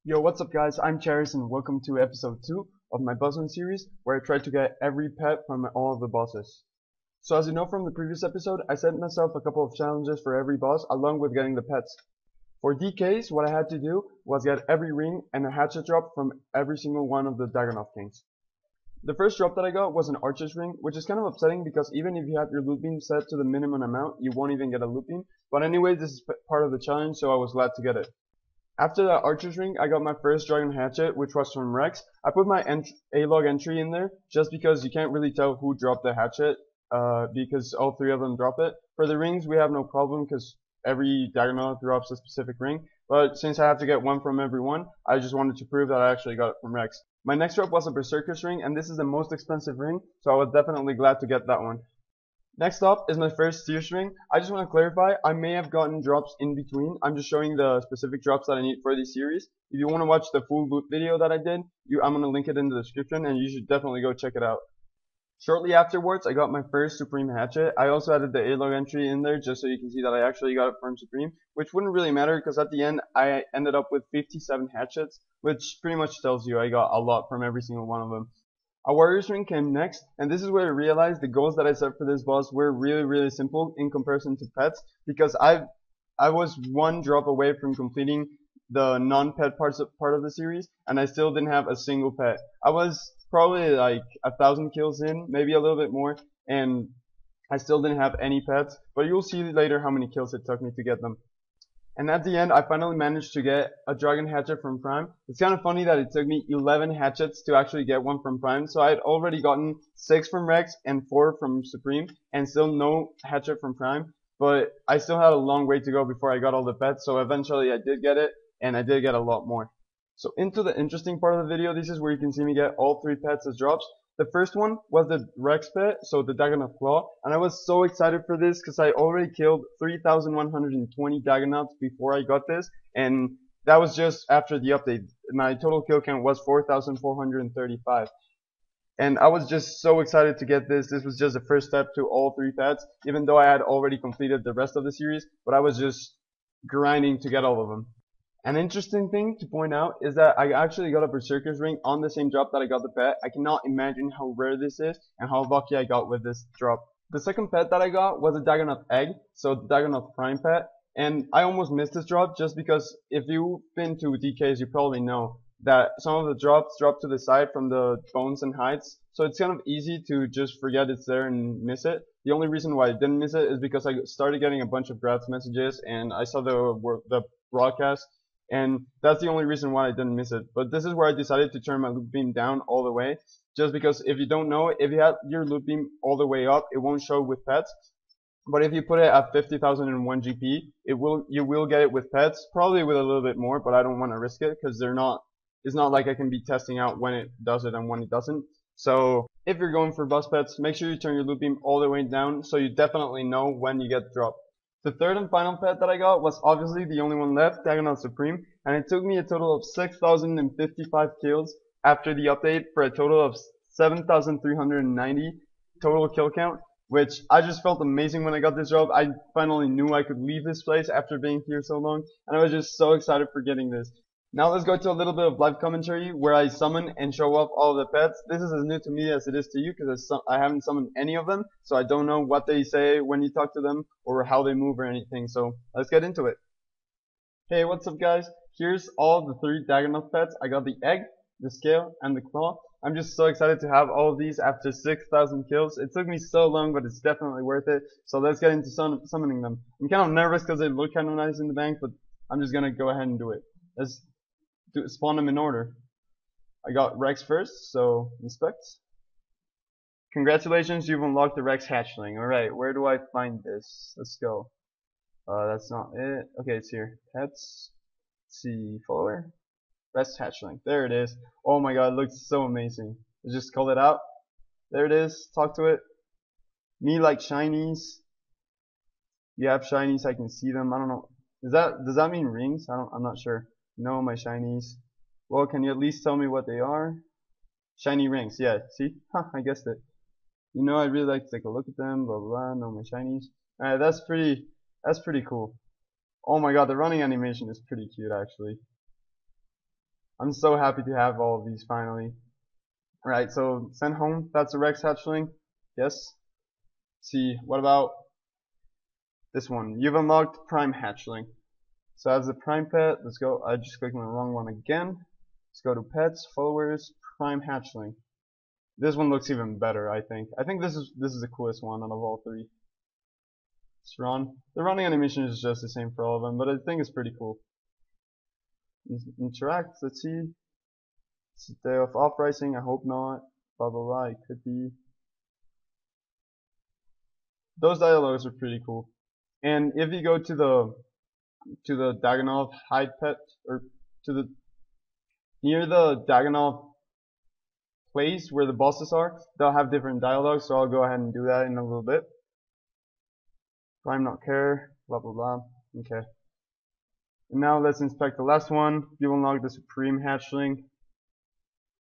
Yo, what's up guys? I'm Charis and welcome to episode 2 of my Buzzman series where I try to get every pet from all of the bosses. So as you know from the previous episode, I set myself a couple of challenges for every boss along with getting the pets. For DKs, what I had to do was get every ring and a hatchet drop from every single one of the Dagonnoth Kings. The first drop that I got was an Archer's ring, which is kind of upsetting because even if you have your loot beam set to the minimum amount, you won't even get a loot beam. But anyway, this is part of the challenge, so I was glad to get it. After that Archer's ring, I got my first Dragon Hatchet, which was from Rex. I put my A-log entry in there just because you can't really tell who dropped the hatchet, because all three of them drop it. For the rings, we have no problem because every Dagannoth drops a specific ring. But since I have to get one from every one, I just wanted to prove that I actually got it from Rex. My next drop was a Berserker's ring, and this is the most expensive ring, so I was definitely glad to get that one. Next up is my first Sears ring. I just want to clarify, I may have gotten drops in between. I'm just showing the specific drops that I need for this series. If you want to watch the full loot video that I did, I'm going to link it in the description and you should definitely go check it out. Shortly afterwards, I got my first Supreme Hatchet. I also added the A-log entry in there just so you can see that I actually got it from Supreme, which wouldn't really matter because at the end I ended up with 57 hatchets, which pretty much tells you I got a lot from every single one of them. A Warrior's Ring came next, and this is where I realized the goals that I set for this boss were really simple in comparison to pets, because I was one drop away from completing the non-pet part of the series, and I still didn't have a single pet. I was probably like 1,000 kills in, maybe a little bit more, and I still didn't have any pets, but you'll see later how many kills it took me to get them. And at the end, I finally managed to get a Dragon Hatchet from Prime. It's kind of funny that it took me 11 hatchets to actually get one from Prime. So I had already gotten 6 from Rex and 4 from Supreme, and still no hatchet from Prime. But I still had a long way to go before I got all the pets, so eventually I did get it, and I did get a lot more. So into the interesting part of the video, this is where you can see me get all 3 pets as drops. The first one was the Rex pet, so the Dagannoth Claw, and I was so excited for this because I already killed 3,120 Dagannoths before I got this, and that was just after the update. My total kill count was 4,435. And I was just so excited to get this. This was just the first step to all 3 pets, even though I had already completed the rest of the series, but I was just grinding to get all of them. An interesting thing to point out is that I actually got a Berserker's ring on the same drop that I got the pet. I cannot imagine how rare this is and how lucky I got with this drop. The second pet that I got was a Dagannoth egg, so the Dagannoth Prime pet, and I almost missed this drop just because if you've been to DKs you probably know that some of the drops drop to the side from the bones and hides, so it's kind of easy to just forget it's there and miss it. The only reason why I didn't miss it is because I started getting a bunch of Brad's messages and I saw the broadcast, and that's the only reason why I didn't miss it. But this is where I decided to turn my loot beam down all the way, just because if you don't know, if you have your loot beam all the way up, it won't show with pets. But if you put it at 50,001 GP, you will get it with pets, probably with a little bit more, but I don't want to risk it because it's not like I can be testing out when it does it and when it doesn't. So if you're going for bus pets, make sure you turn your loot beam all the way down so you definitely know when you get dropped. The third and final pet that I got was obviously the only one left, Dagannoth Supreme, and it took me a total of 6,055 kills after the update for a total of 7,390 total kill count, which I just felt amazing when I got this drop. I finally knew I could leave this place after being here so long, and I was just so excited for getting this. Now let's go to a little bit of live commentary where I summon and show off all the pets. This is as new to me as it is to you because I haven't summoned any of them, so I don't know what they say when you talk to them or how they move or anything. So let's get into it. Hey, what's up guys? Here's all the 3 Dagannoth pets. I got the egg, the scale, and the claw. I'm just so excited to have all of these after 6,000 kills. It took me so long, but it's definitely worth it. So let's get into summoning them. I'm kind of nervous because they look kind of nice in the bank, but I'm just gonna go ahead and do it. Let's spawn them in order. I got Rex first, so inspect. Congratulations, you've unlocked the Rex hatchling. Alright, where do I find this? Let's go. That's not it. Okay, it's here. Pets. Let's see, follower. Rex hatchling. There it is. Oh my god, it looks so amazing. Let's just call it out. There it is. Talk to it. Me like shinies. You have shinies, I can see them. I don't know. Does that mean rings? I'm not sure. No, my shinies. Well, can you at least tell me what they are? Shiny rings, yeah, see? Huh, I guessed it. You know, I'd really like to take a look at them, blah, blah, blah. No, my shinies. Alright, that's pretty cool. Oh my god, the running animation is pretty cute, actually. I'm so happy to have all of these finally. Right, so send home, that's a Rex hatchling. Yes. See, what about this one? You've unlocked Prime Hatchling. So as a Prime Pet, let's go. I just clicked on the wrong one again. Let's go to Pets, Followers, Prime Hatchling. This one looks even better, I think. I think this is the coolest one out of all three. Let's run. The running animation is just the same for all of them, but I think it's pretty cool. Interact, let's see. It's a day of uprising, I hope not. Blah blah blah, it could be. Those dialogues are pretty cool. And if you go to the Dagannoth hide pet, or to the near the Dagannoth place where the bosses are, they'll have different dialogues, so I'll go ahead and do that in a little bit. Prime not care, blah blah blah. Okay. And now let's inspect the last one. You unlock the Supreme Hatchling.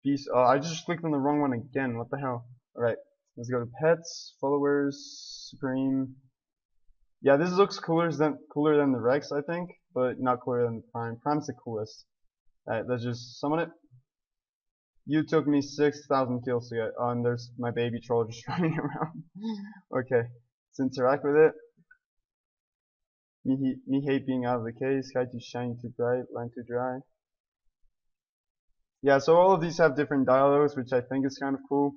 Peace. Oh, I just clicked on the wrong one again. What the hell? Alright. Let's go to Pets, Followers, Supreme. Yeah, this looks cooler than the Rex, I think, but not cooler than the Prime. Prime's the coolest. Alright, let's just summon it. You took me 6,000 kills to get. Oh, and there's my baby troll just running around. Okay, let's interact with it. Me hate being out of the case. Sky too shiny, too bright, line too dry. Yeah, so all of these have different dialogues, which I think is kind of cool.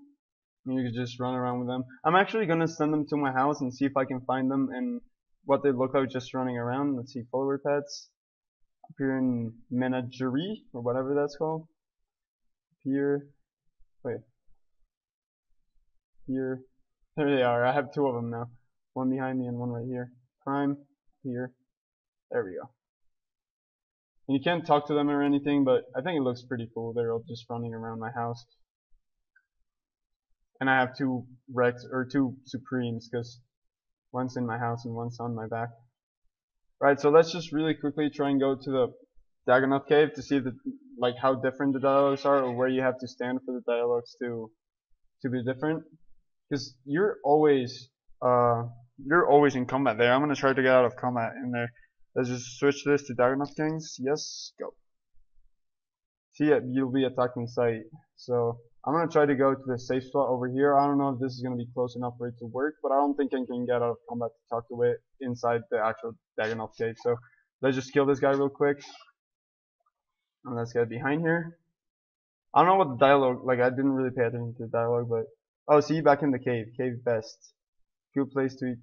You could just run around with them. I'm actually gonna send them to my house and see if I can find them and what they look like just running around. Let's see, follower pets. Up here in Menagerie, or whatever that's called. Here. Wait. Here. There they are. I have two of them now. One behind me and one right here. Prime. Here. There we go. And you can't talk to them or anything, but I think it looks pretty cool. They're all just running around my house. And I have two Rex, or two Supremes, because one's in my house and one's on my back. Right, so let's just really quickly try and go to the Dagannoth cave to see like how different the dialogues are, or where you have to stand for the dialogues to be different. Because you're always in combat there. I'm gonna try to get out of combat in there. Let's just switch this to Dagonnoth Kings. Yes, go. See, you'll be attacking site. So I'm gonna try to go to the safe spot over here. I don't know if this is gonna be close enough for it to work, but I don't think I can get out of combat to talk to it inside the actual Dagannoth cave. So let's just kill this guy real quick. And let's get behind here. I don't know what the dialogue, like I didn't really pay attention to the dialogue, but oh, see you back in the cave. Cave best. Good place to eat.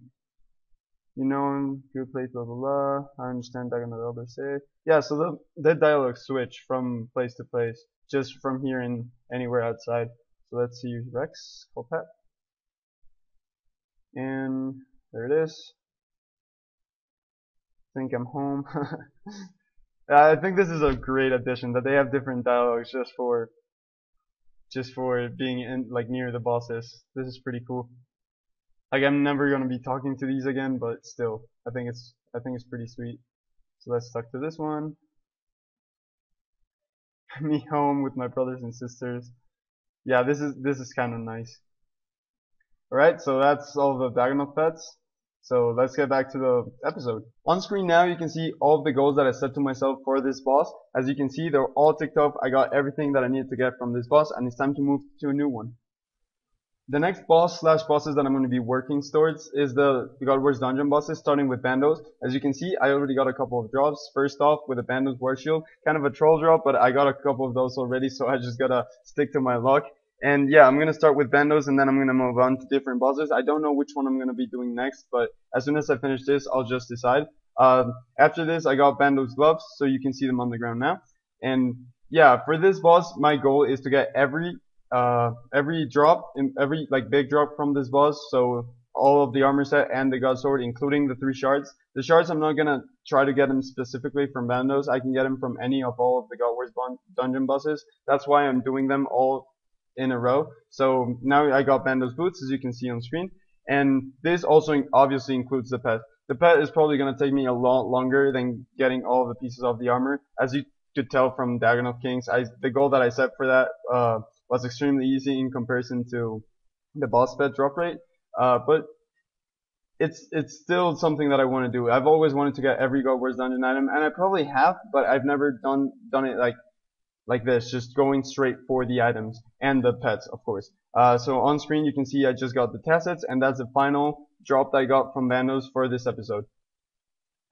You know, good place, blah blah blah. I understand Dagannoth elders say. Yeah, so the dialogue switch from place to place, just from here and anywhere outside. So let's see Rex, full pet. And there it is. I think I'm home. I think this is a great addition that they have different dialogues just for being in like near the bosses. This is pretty cool. Like I'm never gonna be talking to these again, but still, I think it's pretty sweet. So let's talk to this one. Me home with my brothers and sisters. Yeah, this is kind of nice. Alright, so that's all the Dagannoth pets. So let's get back to the episode. On screen now you can see all of the goals that I set to myself for this boss. As you can see, they're all ticked off. I got everything that I needed to get from this boss, and it's time to move to a new one. The next boss / bosses that I'm going to be working towards is the God Wars dungeon bosses, starting with Bandos. As you can see, I already got a couple of drops. First off, with a Bandos War Shield, kind of a troll drop, but I got a couple of those already, so I just gotta stick to my luck. And yeah, I'm gonna start with Bandos, and then I'm gonna move on to different bosses. I don't know which one I'm gonna be doing next, but as soon as I finish this, I'll just decide. After this, I got Bandos gloves, so you can see them on the ground now. And yeah, for this boss, my goal is to get every drop, every like big drop from this boss, so all of the armor set and the god sword, including the 3 shards. The shards, I'm not gonna try to get them specifically from Bandos. I can get them from any of all of the God Wars dungeon bosses. That's why I'm doing them all in a row. So now I got Bandos boots, as you can see on screen, and this also obviously includes the pet. The pet is probably gonna take me a lot longer than getting all the pieces of the armor. As you could tell from Dagonnoth Kings, the goal that I set for that was extremely easy in comparison to the boss pet drop rate, but it's still something that I want to do. I've always wanted to get every God Wars dungeon item, and I probably have, but I've never done it like like this, just going straight for the items and the pets, of course. So on screen you can see I just got the test sets, and that's the final drop that I got from Bandos for this episode.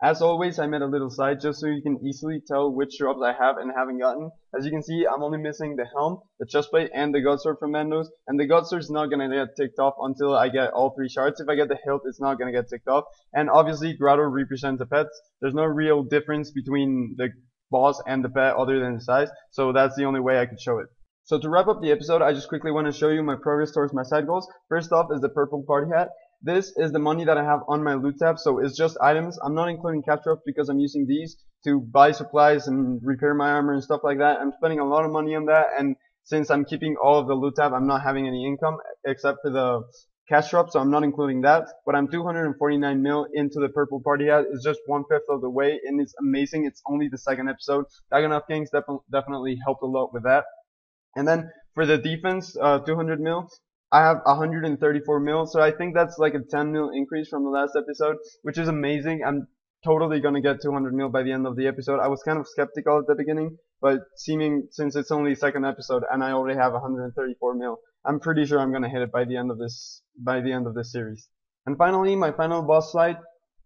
As always, I made a little slide just so you can easily tell which drops I have and haven't gotten. As you can see, I'm only missing the helm, the chestplate, and the gutsword from Bandos, and the gutsword is not gonna get ticked off until I get all 3 shards. If I get the hilt, it's not gonna get ticked off. And obviously, Grotto represents the pets. There's no real difference between the boss and the pet other than the size, so that's the only way I could show it. So to wrap up the episode, I just quickly want to show you my progress towards my side goals. First off is the purple party hat. This is the money that I have on my loot tab, so it's just items. I'm not including cap drops because I'm using these to buy supplies and repair my armor and stuff like that. I'm spending a lot of money on that, and since I'm keeping all of the loot tab, I'm not having any income except for the cash drop, so I'm not including that. But I'm 249 mil into the purple party hat. It's just 1/5 of the way, and it's amazing. It's only the 2nd episode. Dagonnoth Kings definitely helped a lot with that. And then for the defense, 200 mil. I have 134 mil, so I think that's like a 10 mil increase from the last episode, which is amazing. I'm totally gonna get 200 mil by the end of the episode. I was kind of skeptical at the beginning, but since it's only 2nd episode and I already have 134 mil, I'm pretty sure I'm gonna hit it by the end of this series. And finally, my final boss slide.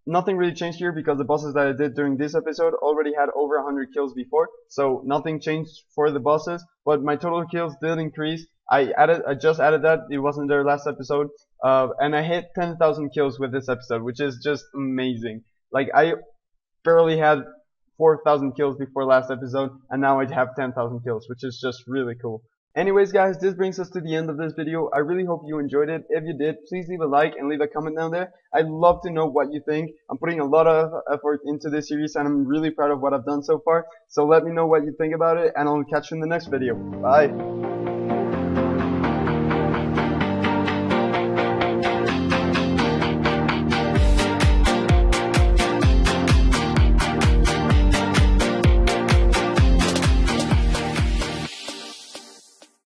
Nothing really changed here because the bosses that I did during this episode already had over 100 kills before, so nothing changed for the bosses, but my total kills did increase. I just added that, it wasn't there last episode, and I hit 10,000 kills with this episode, which is just amazing. Like, I barely had 4,000 kills before last episode, and now I have 10,000 kills, which is just really cool. Anyways guys, this brings us to the end of this video. I really hope you enjoyed it. If you did, please leave a like and leave a comment down there. I'd love to know what you think. I'm putting a lot of effort into this series and I'm really proud of what I've done so far. So let me know what you think about it, and I'll catch you in the next video. Bye!